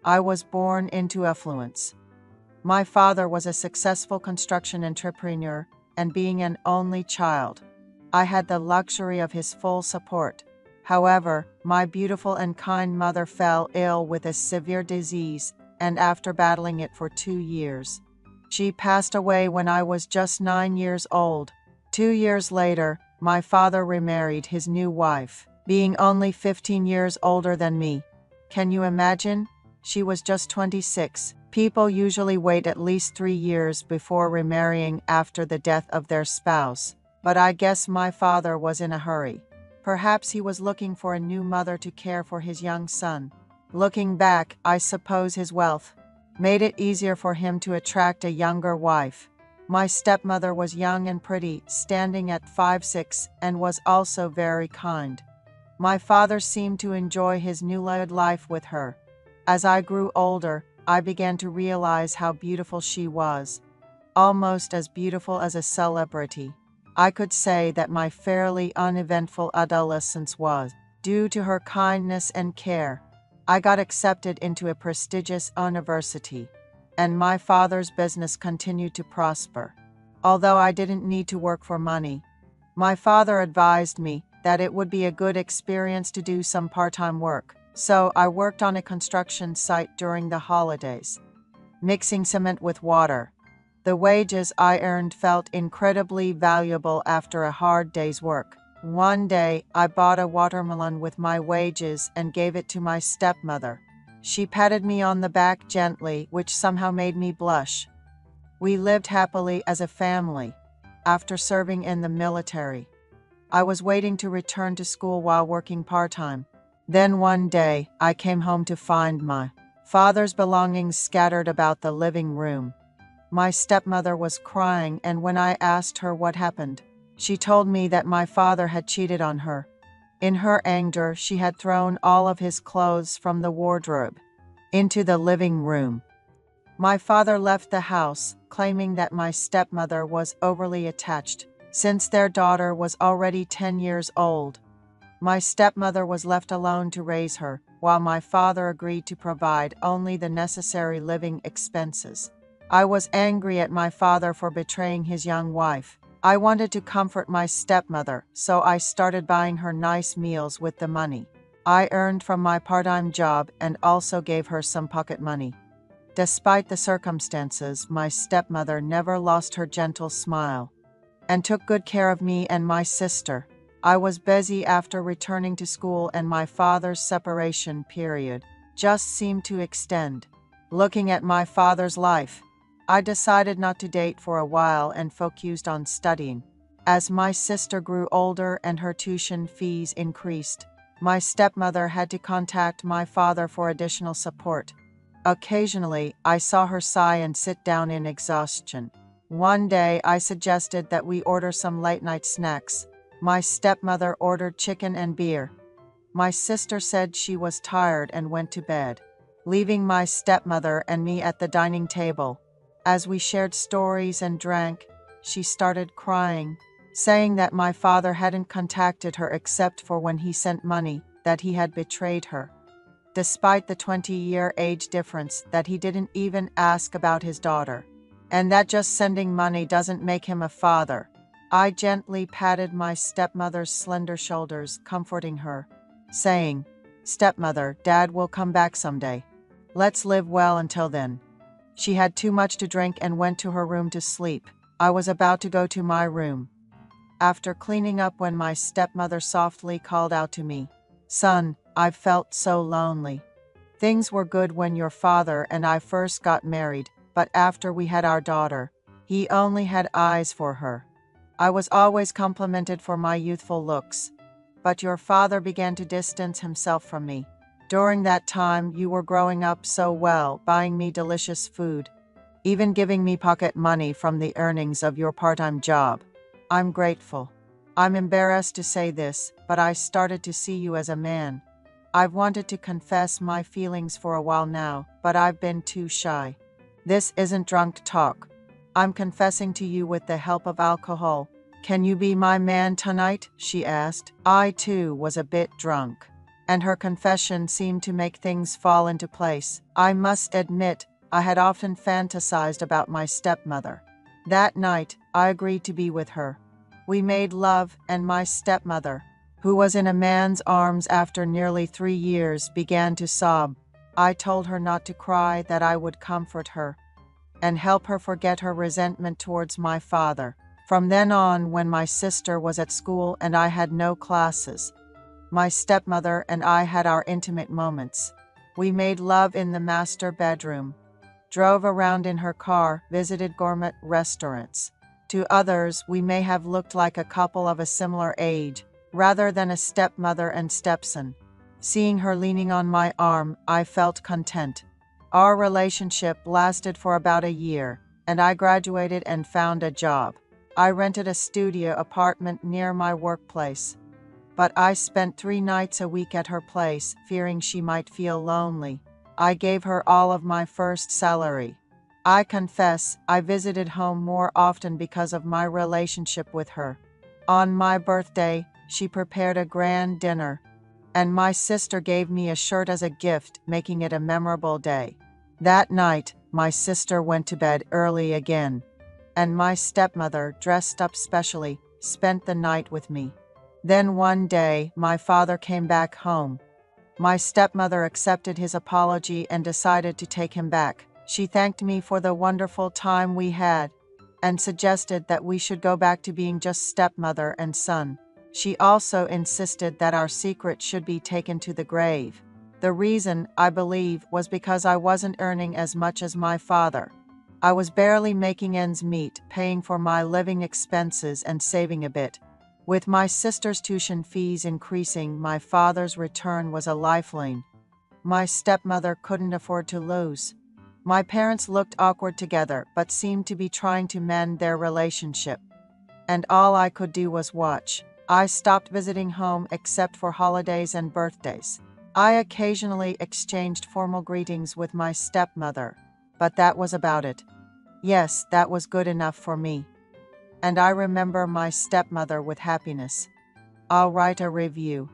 I was born into affluence. My father was a successful construction entrepreneur, and being an only child, I had the luxury of his full support. However, my beautiful and kind mother fell ill with a severe disease, and after battling it for 2 years, she passed away when I was just 9 years old. 2 years later, my father remarried his new wife, being only 15 years older than me. Can you imagine? She was just 26. People usually wait at least 3 years before remarrying after the death of their spouse, but I guess my father was in a hurry. Perhaps he was looking for a new mother to care for his young son. Looking back, I suppose his wealth made it easier for him to attract a younger wife. My stepmother was young and pretty, standing at 5'6", and was also very kind. My father seemed to enjoy his newlywed life with her. As I grew older, I began to realize how beautiful she was, almost as beautiful as a celebrity. I could say that my fairly uneventful adolescence was due to her kindness and care. I got accepted into a prestigious university, and my father's business continued to prosper. Although I didn't need to work for money, my father advised me that it would be a good experience to do some part-time work. So I worked on a construction site during the holidays, mixing cement with water. The wages I earned felt incredibly valuable after a hard day's work. One day, I bought a watermelon with my wages and gave it to my stepmother. She patted me on the back gently, which somehow made me blush. We lived happily as a family. After serving in the military, I was waiting to return to school while working part-time. Then one day, I came home to find my father's belongings scattered about the living room. My stepmother was crying, and when I asked her what happened, she told me that my father had cheated on her. In her anger, she had thrown all of his clothes from the wardrobe into the living room. My father left the house, claiming that my stepmother was overly attached, since their daughter was already 10 years old. My stepmother was left alone to raise her, while my father agreed to provide only the necessary living expenses. I was angry at my father for betraying his young wife. I wanted to comfort my stepmother, so I started buying her nice meals with the money I earned from my part-time job, and also gave her some pocket money. Despite the circumstances, my stepmother never lost her gentle smile and took good care of me and my sister. I was busy after returning to school, and my father's separation period just seemed to extend. Looking at my father's life, I decided not to date for a while and focused on studying. As my sister grew older and her tuition fees increased, my stepmother had to contact my father for additional support. Occasionally, I saw her sigh and sit down in exhaustion. One day, I suggested that we order some late-night snacks. My stepmother ordered chicken and beer. My sister said she was tired and went to bed, leaving my stepmother and me at the dining table. As we shared stories and drank, she started crying, saying that my father hadn't contacted her except for when he sent money, that he had betrayed her. Despite the 20-year age difference, that he didn't even ask about his daughter, and that just sending money doesn't make him a father. I gently patted my stepmother's slender shoulders, comforting her, saying, "Stepmother, Dad will come back someday. Let's live well until then." She had too much to drink and went to her room to sleep. I was about to go to my room after cleaning up when my stepmother softly called out to me, "Son, I've felt so lonely. Things were good when your father and I first got married, but after we had our daughter, he only had eyes for her. I was always complimented for my youthful looks, but your father began to distance himself from me. During that time, you were growing up so well, buying me delicious food, even giving me pocket money from the earnings of your part-time job. I'm grateful. I'm embarrassed to say this, but I started to see you as a man. I've wanted to confess my feelings for a while now, but I've been too shy. This isn't drunk talk. I'm confessing to you with the help of alcohol. Can you be my man tonight?" she asked. I too was a bit drunk, and her confession seemed to make things fall into place. I must admit, I had often fantasized about my stepmother. That night, I agreed to be with her. We made love, and my stepmother, who was in a man's arms after nearly 3 years, began to sob. I told her not to cry, that I would comfort her and help her forget her resentment towards my father. From then on, when my sister was at school and I had no classes, my stepmother and I had our intimate moments. We made love in the master bedroom, drove around in her car, visited gourmet restaurants. To others, we may have looked like a couple of a similar age, rather than a stepmother and stepson. Seeing her leaning on my arm, I felt content. Our relationship lasted for about a year, and I graduated and found a job. I rented a studio apartment near my workplace, but I spent 3 nights a week at her place, fearing she might feel lonely. I gave her all of my first salary. I confess, I visited home more often because of my relationship with her. On my birthday, she prepared a grand dinner, and my sister gave me a shirt as a gift, making it a memorable day. That night, my sister went to bed early again, and my stepmother, dressed up specially, spent the night with me. Then one day, my father came back home. My stepmother accepted his apology and decided to take him back. She thanked me for the wonderful time we had and suggested that we should go back to being just stepmother and son. She also insisted that our secret should be taken to the grave. The reason, I believe, was because I wasn't earning as much as my father. I was barely making ends meet, paying for my living expenses and saving a bit. With my sister's tuition fees increasing, my father's return was a lifeline my stepmother couldn't afford to lose. My parents looked awkward together, but seemed to be trying to mend their relationship, and all I could do was watch. I stopped visiting home except for holidays and birthdays. I occasionally exchanged formal greetings with my stepmother, but that was about it. Yes, that was good enough for me. And I remember my stepmother with happiness. I'll write a review.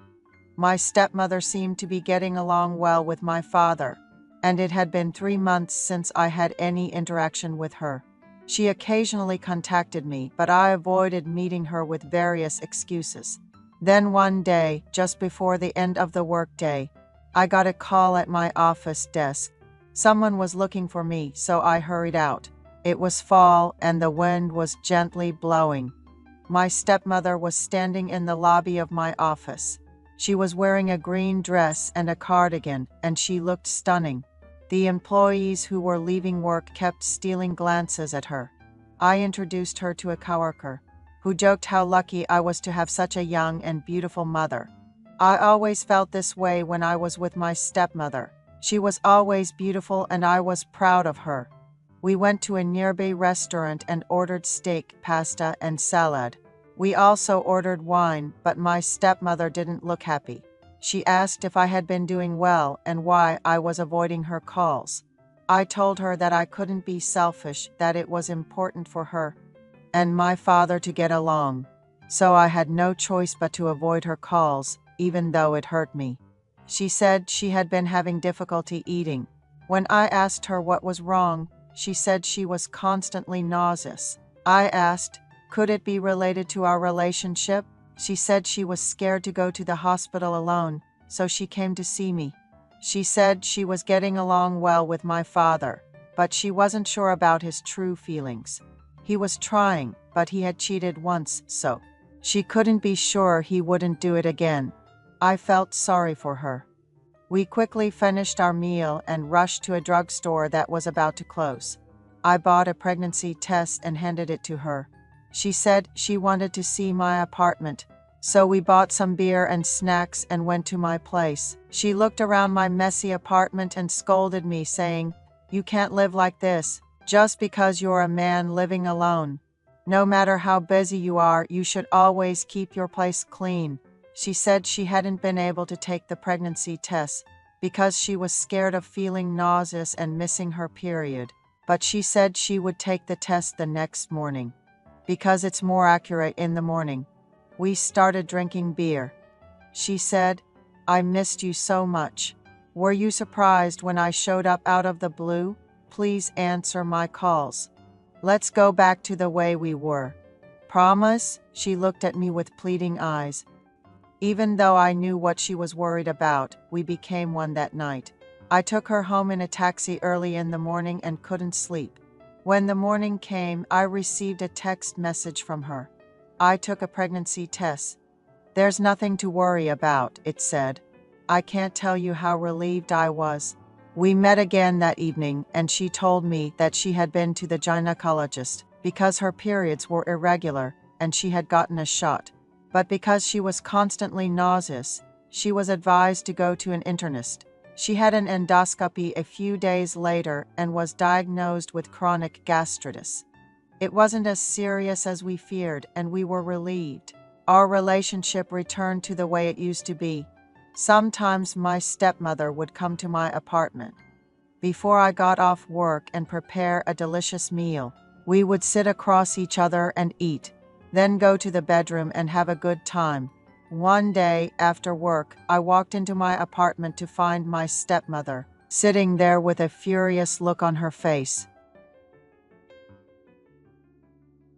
My stepmother seemed to be getting along well with my father, and it had been 3 months since I had any interaction with her. She occasionally contacted me, but I avoided meeting her with various excuses. Then one day, just before the end of the workday, I got a call at my office desk. Someone was looking for me, so I hurried out. It was fall, and the wind was gently blowing. My stepmother was standing in the lobby of my office. She was wearing a green dress and a cardigan, and she looked stunning. The employees who were leaving work kept stealing glances at her. I introduced her to a coworker, who joked how lucky I was to have such a young and beautiful mother. I always felt this way when I was with my stepmother. She was always beautiful, and I was proud of her. We went to a nearby restaurant and ordered steak, pasta, and salad. We also ordered wine, but my stepmother didn't look happy. She asked if I had been doing well and why I was avoiding her calls. I told her that I couldn't be selfish, that it was important for her and my father to get along. So I had no choice but to avoid her calls, even though it hurt me. She said she had been having difficulty eating. When I asked her what was wrong, she said she was constantly nauseous. I asked, could it be related to our relationship? She said she was scared to go to the hospital alone, so she came to see me. She said she was getting along well with my father, but she wasn't sure about his true feelings. He was trying, but he had cheated once, so she couldn't be sure he wouldn't do it again. I felt sorry for her. We quickly finished our meal and rushed to a drugstore that was about to close. I bought a pregnancy test and handed it to her. She said she wanted to see my apartment, so we bought some beer and snacks and went to my place. She looked around my messy apartment and scolded me, saying, "You can't live like this, just because you're a man living alone. No matter how busy you are, you should always keep your place clean." She said she hadn't been able to take the pregnancy test because she was scared of feeling nauseous and missing her period, but she said she would take the test the next morning because it's more accurate in the morning. We started drinking beer. She said, I missed you so much. Were you surprised when I showed up out of the blue? Please answer my calls. Let's go back to the way we were. Promise?" She looked at me with pleading eyes. Even though I knew what she was worried about, we became one that night. I took her home in a taxi early in the morning and couldn't sleep. When the morning came, I received a text message from her. I took a pregnancy test. "There's nothing to worry about," it said. I can't tell you how relieved I was. We met again that evening, and she told me that she had been to the gynecologist because her periods were irregular and she had gotten a shot. But because she was constantly nauseous, she was advised to go to an internist. She had an endoscopy a few days later and was diagnosed with chronic gastritis. It wasn't as serious as we feared, and we were relieved. Our relationship returned to the way it used to be. Sometimes my stepmother would come to my apartment. Before I got off work and prepare a delicious meal, we would sit across each other and eat, then go to the bedroom and have a good time. One day, after work, I walked into my apartment to find my stepmother, sitting there with a furious look on her face.